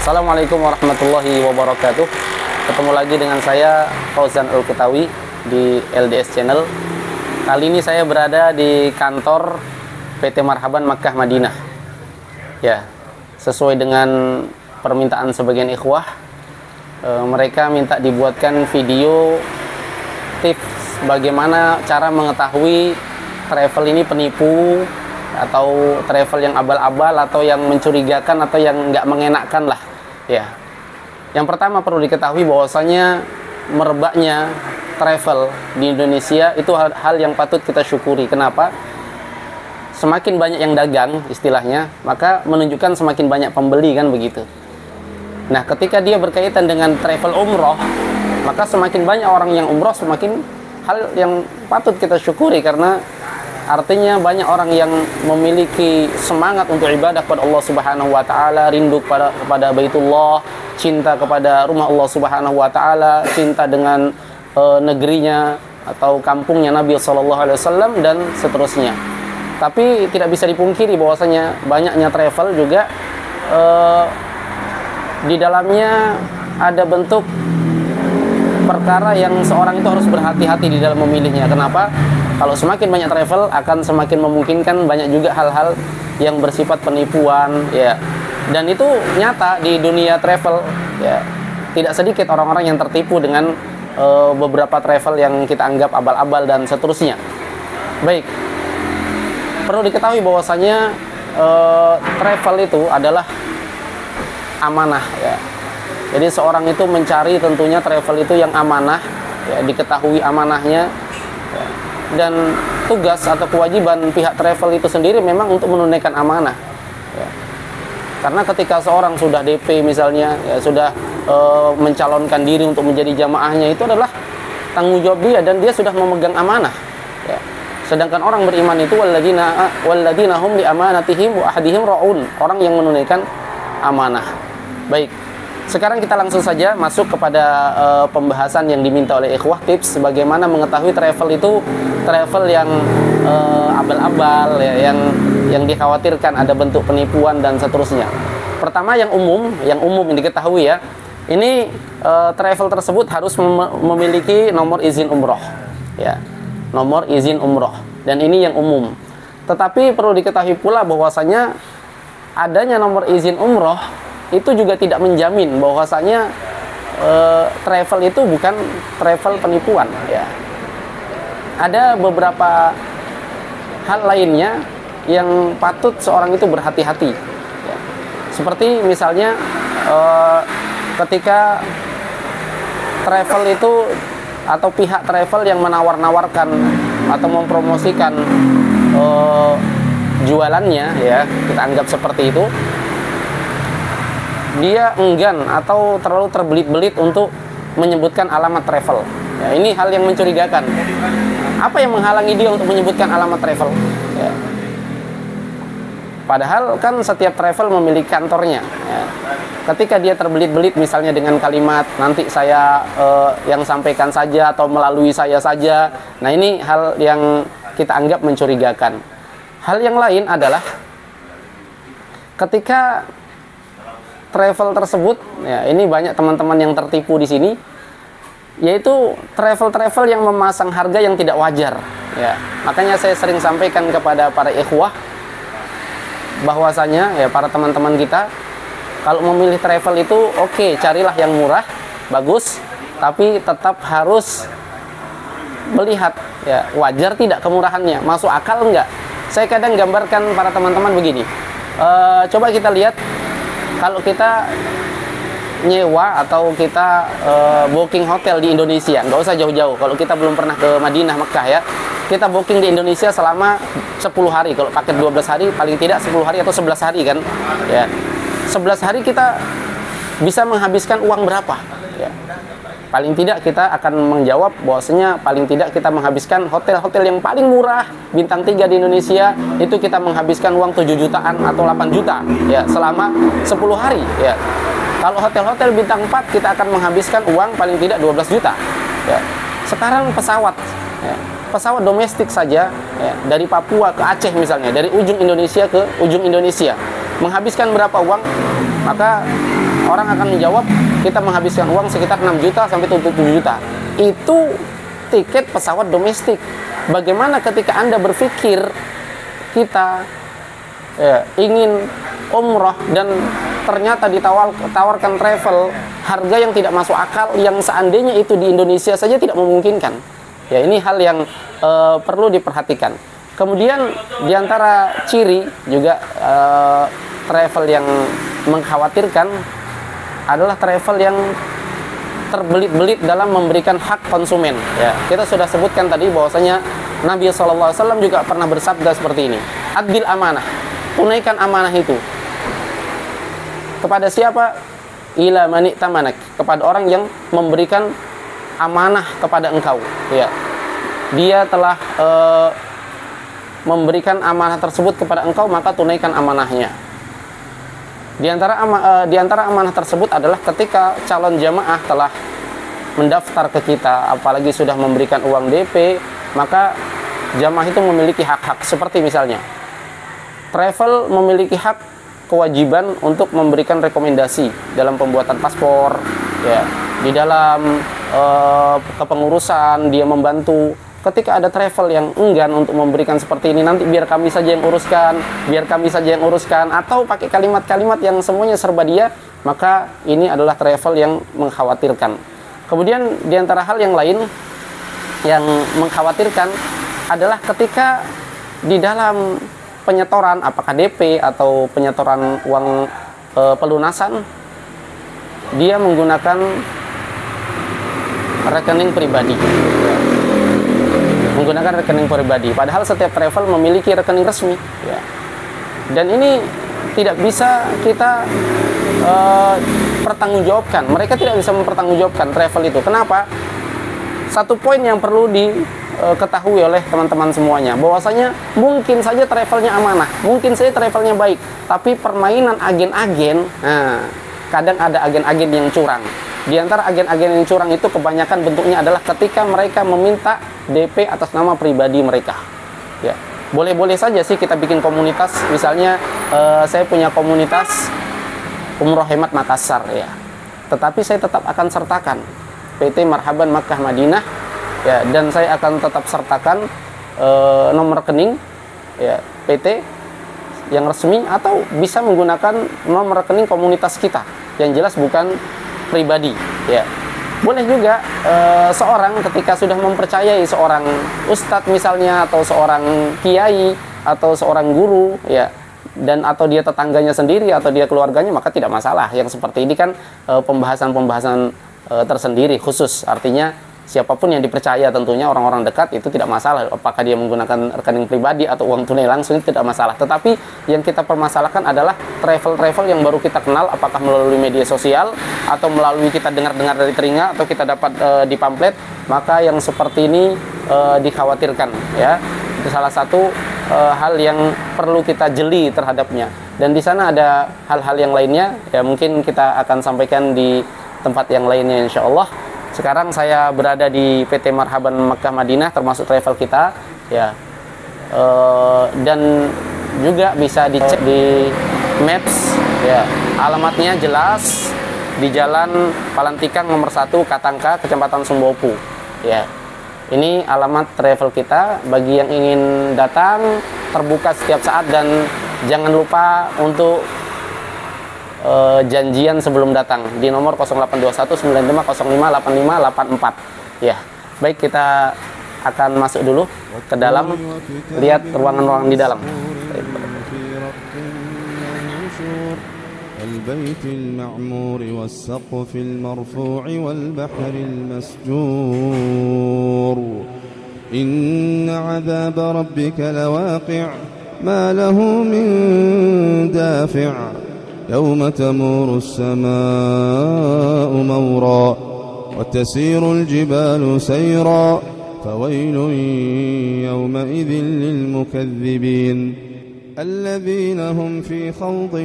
Assalamualaikum warahmatullahi wabarakatuh. Ketemu lagi dengan saya Fauzan Al-Kutawi di LDS Channel. Kali ini saya berada di kantor PT Marhaban Makkah Madinah. Ya, sesuai dengan permintaan sebagian ikhwah, mereka minta dibuatkan video tips bagaimana cara mengetahui travel ini penipu atau travel yang abal-abal atau yang mencurigakan atau yang nggak mengenakkan lah. Ya, yang pertama perlu diketahui bahwasanya merebaknya travel di Indonesia itu hal yang patut kita syukuri. Kenapa? Semakin banyak yang dagang istilahnya, maka menunjukkan semakin banyak pembeli, kan begitu. Nah, ketika dia berkaitan dengan travel umroh, maka semakin banyak orang yang umroh, semakin hal yang patut kita syukuri, karena artinya banyak orang yang memiliki semangat untuk ibadah kepada Allah Subhanahu wa taala, rindu kepada Baitullah, cinta kepada rumah Allah Subhanahu wa taala, cinta dengan negerinya atau kampungnya Nabi sallallahu alaihi wasallam dan seterusnya. Tapi tidak bisa dipungkiri bahwasanya banyaknya travel juga di dalamnya ada bentuk perkara yang seorang itu harus berhati-hati di dalam memilihnya. Kenapa? Kalau semakin banyak travel akan semakin memungkinkan banyak juga hal-hal yang bersifat penipuan, ya. Dan itu nyata di dunia travel, ya. Tidak sedikit orang-orang yang tertipu dengan beberapa travel yang kita anggap abal-abal dan seterusnya. Baik. Perlu diketahui bahwasanya travel itu adalah amanah, ya. Jadi seorang itu mencari tentunya travel itu yang amanah, ya, diketahui amanahnya, ya. Dan tugas atau kewajiban pihak travel itu sendiri memang untuk menunaikan amanah, ya. Karena ketika seorang sudah DP misalnya, ya, sudah mencalonkan diri untuk menjadi jamaahnya, itu adalah tanggung jawab dia dan dia sudah memegang amanah, ya. Sedangkan orang beriman itu walladzina hum li amanatihim wa ahdihim raun, orang yang menunaikan amanah. Baik. Sekarang kita langsung saja masuk kepada pembahasan yang diminta oleh ikhwah, tips bagaimana mengetahui travel itu travel yang abal-abal, ya, yang dikhawatirkan ada bentuk penipuan dan seterusnya. Pertama yang umum yang diketahui, ya, ini travel tersebut harus memiliki nomor izin umroh, ya, nomor izin umroh, dan ini yang umum. Tetapi perlu diketahui pula bahwasanya adanya nomor izin umroh itu juga tidak menjamin bahwasanya travel itu bukan travel penipuan, ya. Ada beberapa hal lainnya yang patut seorang itu berhati-hati, ya. Seperti misalnya ketika travel itu atau pihak travel yang menawar-nawarkan atau mempromosikan jualannya, ya, kita anggap seperti itu, dia enggan atau terlalu terbelit-belit untuk menyebutkan alamat travel, ya, ini hal yang mencurigakan. Apa yang menghalangi dia untuk menyebutkan alamat travel, ya? Padahal kan setiap travel memiliki kantornya, ya. Ketika dia terbelit-belit misalnya dengan kalimat nanti saya yang sampaikan saja atau melalui saya saja, nah ini hal yang kita anggap mencurigakan. Hal yang lain adalah ketika travel tersebut, ya, ini banyak teman-teman yang tertipu di sini, yaitu travel-travel yang memasang harga yang tidak wajar, ya. Makanya saya sering sampaikan kepada para ikhwah bahwasanya, ya, para teman-teman kita, kalau memilih travel itu oke, carilah yang murah, bagus, tapi tetap harus melihat, ya, wajar tidak kemurahannya, masuk akal enggak. Saya kadang gambarkan para teman-teman begini, coba kita lihat. Kalau kita nyewa atau kita booking hotel di Indonesia, nggak usah jauh-jauh. Kalau kita belum pernah ke Madinah, Mekah, ya, kita booking di Indonesia selama 10 hari. Kalau paket 12 hari, paling tidak 10 hari atau 11 hari, kan, ya. 11 hari kita bisa menghabiskan uang berapa, ya. Paling tidak kita akan menjawab bahwasanya paling tidak kita menghabiskan hotel-hotel yang paling murah bintang 3 di Indonesia itu kita menghabiskan uang 7 jutaan atau 8 juta, ya, selama 10 hari, ya. Kalau hotel-hotel bintang 4 kita akan menghabiskan uang paling tidak 12 juta, ya. Sekarang pesawat, ya, pesawat domestik saja, ya, dari Papua ke Aceh misalnya, dari ujung Indonesia ke ujung Indonesia, menghabiskan berapa uang? Maka orang akan menjawab kita menghabiskan uang sekitar 6 juta sampai 7 juta. Itu tiket pesawat domestik. Bagaimana ketika Anda berpikir kita ingin umroh dan ternyata ditawarkan travel harga yang tidak masuk akal, yang seandainya itu di Indonesia saja tidak memungkinkan. Ya, ini hal yang perlu diperhatikan. Kemudian diantara ciri juga travel yang mengkhawatirkan adalah travel yang terbelit-belit dalam memberikan hak konsumen. Ya, kita sudah sebutkan tadi bahwasanya Nabi SAW juga pernah bersabda seperti ini. Adil amanah, tunaikan amanah itu. Kepada siapa? Ila mani tamanak, kepada orang yang memberikan amanah kepada engkau. Ya, dia telah memberikan amanah tersebut kepada engkau, maka tunaikan amanahnya. Di antara amanah tersebut adalah ketika calon jamaah telah mendaftar ke kita, apalagi sudah memberikan uang DP, maka jamaah itu memiliki hak-hak. Seperti misalnya, travel memiliki hak kewajiban untuk memberikan rekomendasi dalam pembuatan paspor, ya, di dalam kepengurusan dia membantu. Ketika ada travel yang enggan untuk memberikan seperti ini, nanti biar kami saja yang uruskan, atau pakai kalimat-kalimat yang semuanya serba dia, maka ini adalah travel yang mengkhawatirkan. Kemudian di antara hal yang lain yang mengkhawatirkan adalah ketika di dalam penyetoran, apakah DP atau penyetoran uang pelunasan, dia menggunakan rekening pribadi. Padahal setiap travel memiliki rekening resmi, ya. Dan ini tidak bisa kita pertanggungjawabkan. Mereka tidak bisa mempertanggungjawabkan travel itu. Kenapa? Satu poin yang perlu diketahui oleh teman-teman semuanya, bahwasanya mungkin saja travelnya amanah, mungkin saja travelnya baik, tapi permainan agen-agen, kadang ada agen-agen yang curang. Di antara agen-agen yang curang itu kebanyakan bentuknya adalah ketika mereka meminta DP atas nama pribadi mereka. Ya, boleh-boleh saja sih kita bikin komunitas. Misalnya saya punya komunitas Umroh Hemat Makassar, ya. Tetapi saya tetap akan sertakan PT Marhaban Makkah Madinah, ya, dan saya akan tetap sertakan nomor rekening, ya, PT yang resmi, atau bisa menggunakan nomor rekening komunitas kita yang jelas bukan pribadi, ya. Boleh juga seorang ketika sudah mempercayai seorang ustadz misalnya, atau seorang kiai, atau seorang guru, ya, dan atau dia tetangganya sendiri atau dia keluarganya, maka tidak masalah. Yang seperti ini kan pembahasan tersendiri khusus, artinya siapapun yang dipercaya, tentunya orang-orang dekat, itu tidak masalah apakah dia menggunakan rekening pribadi atau uang tunai langsung, itu tidak masalah. Tetapi yang kita permasalahkan adalah travel-travel yang baru kita kenal, apakah melalui media sosial atau melalui kita dengar-dengar dari telinga atau kita dapat di pamflet, maka yang seperti ini dikhawatirkan, ya. Itu salah satu hal yang perlu kita jeli terhadapnya. Dan di sana ada hal-hal yang lainnya, ya, mungkin kita akan sampaikan di tempat yang lainnya insya Allah. Sekarang saya berada di PT Marhaban Makkah Madinah, termasuk travel kita, ya, dan juga bisa dicek di Maps, ya. Alamatnya jelas di Jalan Palantikang nomor 1 Katangka, Kecamatan Sumbopu, ya. Ini alamat travel kita. Bagi yang ingin datang, terbuka setiap saat, dan jangan lupa untuk janjian sebelum datang di nomor 082195058584. Ya, baik, kita akan masuk dulu ke dalam, lihat ruangan-ruangan di dalam. البيت المعمور والسقف المرفوع والبحر المسجور إن عذاب ربك لواقع ما له من دافع يوم تمور السماء مورا وتسير الجبال سيرا فويل يومئذ للمكذبين الذين هم في خوض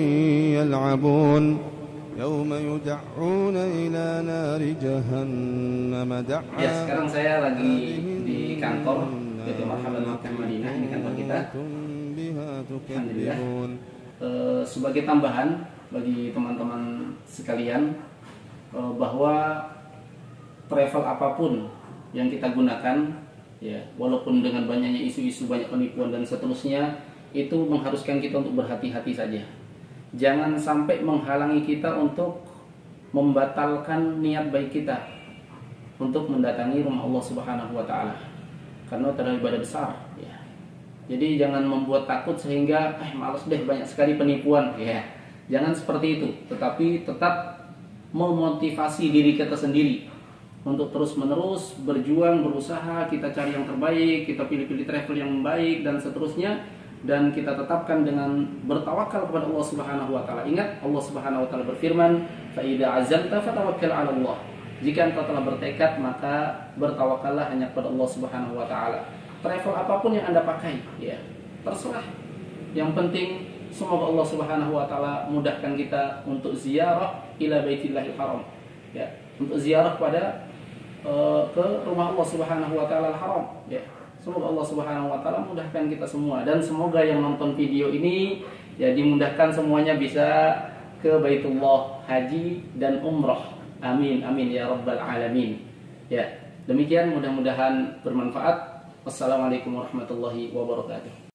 يلعبون يوم يدعون إلى نار جهنم دعا. Ya, sekarang saya lagi di kantor PT Marhaban Makkah Madinah, ini kantor kita. Alhamdulillah. Sebagai tambahan, bagi teman-teman sekalian bahwa travel apapun yang kita gunakan, ya, walaupun dengan banyaknya isu-isu, banyak penipuan dan seterusnya, itu mengharuskan kita untuk berhati-hati saja. Jangan sampai menghalangi kita untuk membatalkan niat baik kita untuk mendatangi rumah Allah Subhanahu wa taala. Karena itu adalah ibadah besar, ya. Jadi jangan membuat takut sehingga malas deh, banyak sekali penipuan, ya. Jangan seperti itu, tetapi tetap memotivasi diri kita sendiri untuk terus-menerus berjuang, berusaha, kita cari yang terbaik, kita pilih-pilih travel yang baik dan seterusnya, dan kita tetapkan dengan bertawakal kepada Allah Subhanahu wa taala. Ingat, Allah Subhanahu wa taala berfirman, "Fa idza azamta fatawakkal 'ala Allah." Jika engkau telah bertekad, maka bertawakallah hanya kepada Allah Subhanahu wa taala. Travel apapun yang Anda pakai, ya, terserah. Yang penting semoga Allah Subhanahu wa taala mudahkan kita untuk ziarah ila Baitillahil Haram. Ya, untuk ziarah pada ke rumah Allah Subhanahu wa taala Al-Haram, ya. Semoga Allah Subhanahu wa taala mudahkan kita semua, dan semoga yang nonton video ini ya dimudahkan semuanya bisa ke Baitullah, haji dan umrah. Amin amin ya rabbal alamin. Ya, demikian, mudah-mudahan bermanfaat. Wassalamualaikum warahmatullahi wabarakatuh.